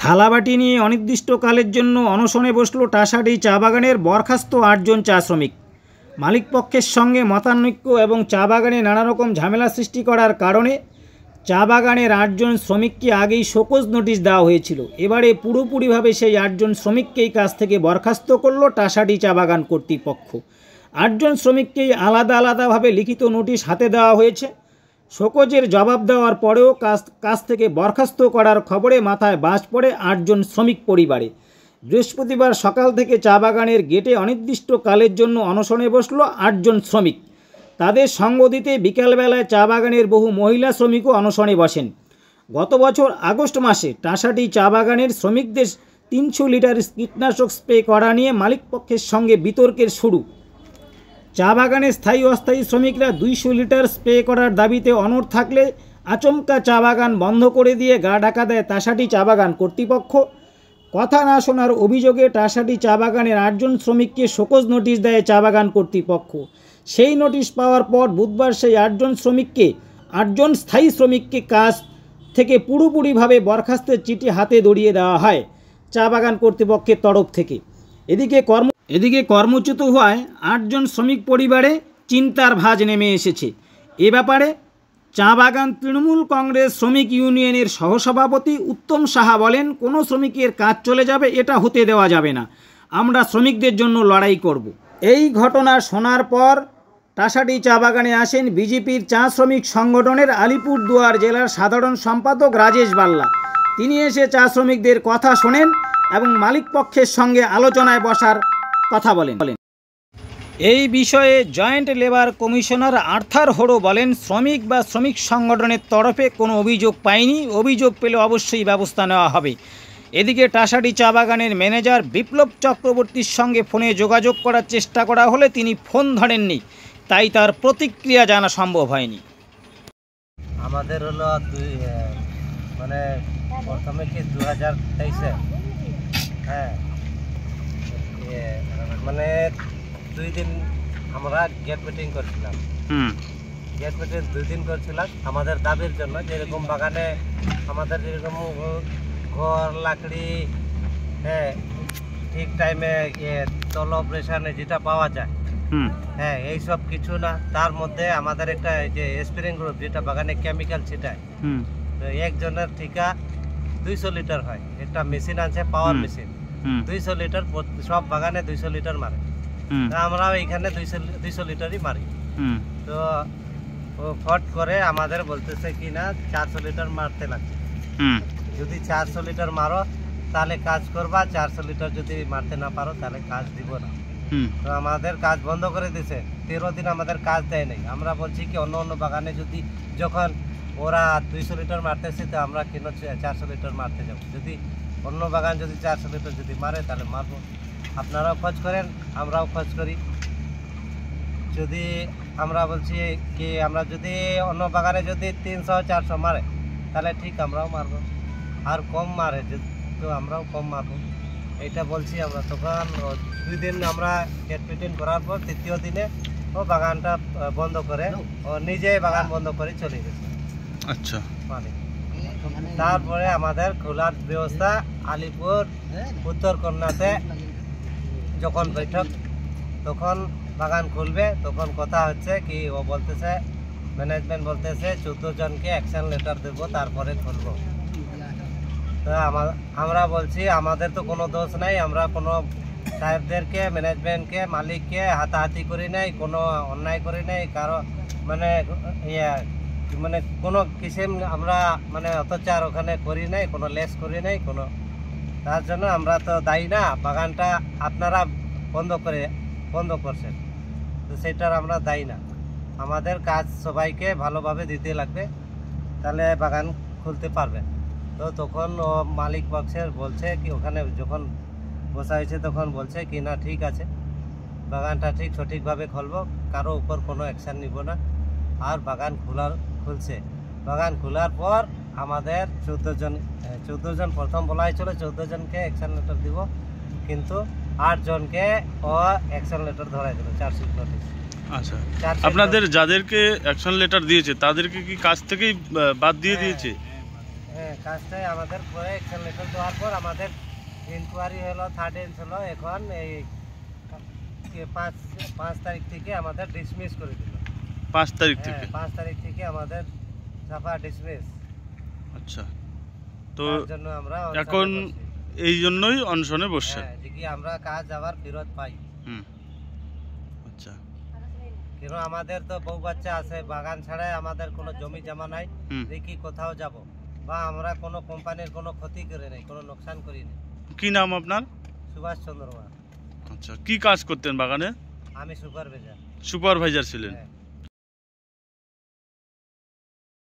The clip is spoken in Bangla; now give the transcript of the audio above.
থালাবাটি নিয়ে অনির্দিষ্টকালের জন্য অনশনে বসল টাসাডি চা বাগানের বরখাস্ত 8 জন চা শ্রমিক। মালিকপক্ষের সঙ্গে মতানৈক্য এবং চা বাগানে নানা রকম ঝামেলা সৃষ্টি করার কারণে চা বাগানের 8 জন শ্রমিককে আগেই শোকজ নোটিশ দেওয়া হয়েছিল। এবারে পুরোপুরিভাবে সেই 8 জন শ্রমিককেই কাজ থেকে বরখাস্ত করল টাসাডি চা বাগান কর্তৃপক্ষ। 8 জন শ্রমিককেই আলাদা আলাদাভাবে লিখিত নোটিশ হাতে দেওয়া হয়েছে। শোকজের জবাব দেওয়ার পরেও কাজ থেকে বরখাস্ত করার খবরে মাথায় বাজ পড়ে 8 জন শ্রমিক পরিবারে। বৃহস্পতিবার সকাল থেকে চা বাগানের গেটে অনির্দিষ্টকালের জন্য অনশনে বসল 8 জন শ্রমিক। তাদের সঙ্গ দিতে বিকালবেলায় চা বাগানের বহু মহিলা শ্রমিকও অনশনে বসেন। গত বছর আগস্ট মাসে টাসাডি চা বাগানের শ্রমিকদের 300 লিটার কীটনাশক স্প্রে করা নিয়ে মালিকপক্ষের সঙ্গে বিতর্কের শুরু। চা বাগানের স্থায়ী অস্থায়ী শ্রমিকরা 200 লিটার স্প্রে করার দাবিতে অনড় থাকলে আচমকা চা বাগান বন্ধ করে দিয়ে গা ঢাকা দেয় টাসাডি চা বাগান কর্তৃপক্ষ। কথা না শোনার অভিযোগে টাসাডি চা বাগানের 8 জন শ্রমিককে শোকজ নোটিশ দেয় চা বাগান কর্তৃপক্ষ। সেই নোটিশ পাওয়ার পর বুধবার সেই 8 জন স্থায়ী শ্রমিককে কাজ থেকে পুরোপুরিভাবে বরখাস্তের চিঠি হাতে ধরিয়ে দেওয়া হয় চা বাগান কর্তৃপক্ষের তরফ থেকে। এদিকে কর্মচ্যুত হওয়ায় 8 জন শ্রমিক পরিবারে চিন্তার ভাঁজ নেমে এসেছে। এ ব্যাপারে চা বাগান তৃণমূল কংগ্রেস শ্রমিক ইউনিয়নের সহসভাপতি উত্তম সাহা বলেন, কোনো শ্রমিকের কাজ চলে যাবে এটা হতে দেওয়া যাবে না, আমরা শ্রমিকদের জন্য লড়াই করব। এই ঘটনা শোনার পর টাসাডি চা বাগানে আসেন বিজেপির চা শ্রমিক সংগঠনের আলিপুরদুয়ার জেলার সাধারণ সম্পাদক রাজেশ বাল্লা। তিনি এসে চা শ্রমিকদের কথা শোনেন এবং মালিকপক্ষের সঙ্গে আলোচনায় বসার কথা বলেন। এই বিষয়ে জয়েন্ট লেবার কমিশনার আর্থার হোড়ো বলেন, শ্রমিক বা শ্রমিক সংগঠনের তরফে কোনো অভিযোগ পায়নি, অভিযোগ পেলে অবশ্যই ব্যবস্থা নেওয়া হবে। এদিকে টাসাডি চা বাগানের ম্যানেজার বিপ্লব চক্রবর্তীর সঙ্গে ফোনে যোগাযোগ করার চেষ্টা করা হলে তিনি ফোন ধরেননি, তাই তার প্রতিক্রিয়া জানা সম্ভব হয়নি। আমাদের হলো প্রথমে কি 2023-এ দুই দিন আমরা গেট মিটিং করছিলাম। গেট মিটিং 2 দিন করছিলাম আমাদের দাবির জন্য, যেরকম বাগানে আমাদের যেরকম ঘর লাকড়ি ঠিক টাইমে তলব রেশনে যেটা পাওয়া যায় এইসব কিছু না। তার মধ্যে আমাদের একটা যে স্প্রিং গ্রুপ যেটা বাগানে কেমিক্যাল ছিটায়, একজনের ঠিকা 200 লিটার হয়। একটা মেশিন আছে, পাওয়ার মেশিন, 200 লিটার সব বাগানে 200 লিটার মারে। আমরাও এখানে 200 লিটারই মারি। তো ফট করে আমাদের বলতেছে কি না 400 লিটার মারতে লাগছে। যদি 400 লিটার মারো তাহলে কাজ করবা, 400 লিটার যদি মারতে না পারো তাহলে কাজ দিব না। তো আমাদের কাজ বন্ধ করে দিছে। 13 দিন আমাদের কাজ দেয় নাই। আমরা বলছি কি অন্য বাগানে যদি যখন ওরা 200 লিটার মারতেছে তো আমরা কেন 400 লিটার মারতে যাব? যদি অন্য বাগান যদি 400 লিটার যদি মারে তাহলে মারবো। আপনারাও খোঁজ করেন, আমরাও খোঁজ করি। যদি আমরা বলছি কি আমরা যদি অন্য বাগানে যদি 300-400 মারে তাহলে ঠিক আমরাও মারবো, আর কম মারে তো আমরাও কম মারবো, এইটা বলছি আমরা। তখন 2 দিন আমরা গেট মিটিং করার পর 3য় দিনে ও বাগানটা বন্ধ করে, ও নিজে বাগান বন্ধ করে চলে গেছে। আচ্ছা, তারপরে আমাদের খোলার ব্যবস্থা আলিপুর উত্তর কন্যাতে যখন বৈঠক, তখন বাগান খুলবে। তখন কথা হচ্ছে কি ও বলতেছে, ম্যানেজমেন্ট বলতেছে 14 জনকে অ্যাকশন লেটার দেবো তারপরে খুলবো। তো আমরা বলছি আমাদের তো কোনো দোষ নাই, আমরা কোনো সাহেবদেরকে, ম্যানেজমেন্টকে, মালিককে হাতাহাতি করি নাই, কোনো অন্যায় করি নাই, কারো কোনো কিসিম আমরা অত্যাচার ওখানে করি নাই, কোনো লেস করি নাই কোনো। তার জন্য আমরা তো দায়ী না। বাগানটা আপনারা বন্ধ করছেন, তো সেটার আমরা দায়ী না। আমাদের কাজ সবাইকে ভালোভাবে দিতে লাগবে, তাহলে বাগান খুলতে পারবে। তো তখন ও মালিক পক্ষের বলছে কি, ওখানে যখন বসা হয়েছে তখন বলছে কি না ঠিক আছে, বাগানটা সঠিকভাবে খুলবো, কারো উপর কোনো অ্যাকশান নিব না। আর বাগান খুলছে। বাগান খোলার পর আমাদের 14 জন প্রথম বলা হয়েছিল 14 জনকে অ্যাকশন লেটার দিব, কিন্তু 8 জনকে ও অ্যাকশন লেটার ধরাই দিল, চার্জশিট নোটিশ। আচ্ছা, আপনাদের যাদেরকে অ্যাকশন লেটার দিয়েছে তাদেরকে কি কাজ থেকেই বাদ দিয়ে দিয়েছে? কাজটাই আমাদের পরে অ্যাকশন লেটার দেওয়ার পর আমাদের ইনকোয়ারি হলো, 3rd হলো, এখন এই 5 তারিখ থেকে আমাদের ডিসমিস করে দিল। 5 তারিখ থেকে? 5 তারিখ থেকে আমাদের সাফা ডিসমিস। আচ্ছা, তো তার জন্য আমরা এখন এই জন্যই অনশনে বসছেন? হ্যাঁ, যে কি আমরা কাজ আবার ফেরত পাই। আচ্ছা, কেন আমাদের তো বউ বাচ্চা আছে, বাগান ছাড়াই আমাদের কোনো জমি জমা নাই, দেখি কোথাও যাব, বা আমরা কোনো কোম্পানির কোনো ক্ষতি করে নাই, কোনো নোকসান করি নাই। কি নাম আপনার? সুভাষ চন্দ্র। আচ্ছা, কি কাজ করতেন বাগানে? আমি সুপারভাইজার। সুপারভাইজার ছিলেন? হ্যাঁ।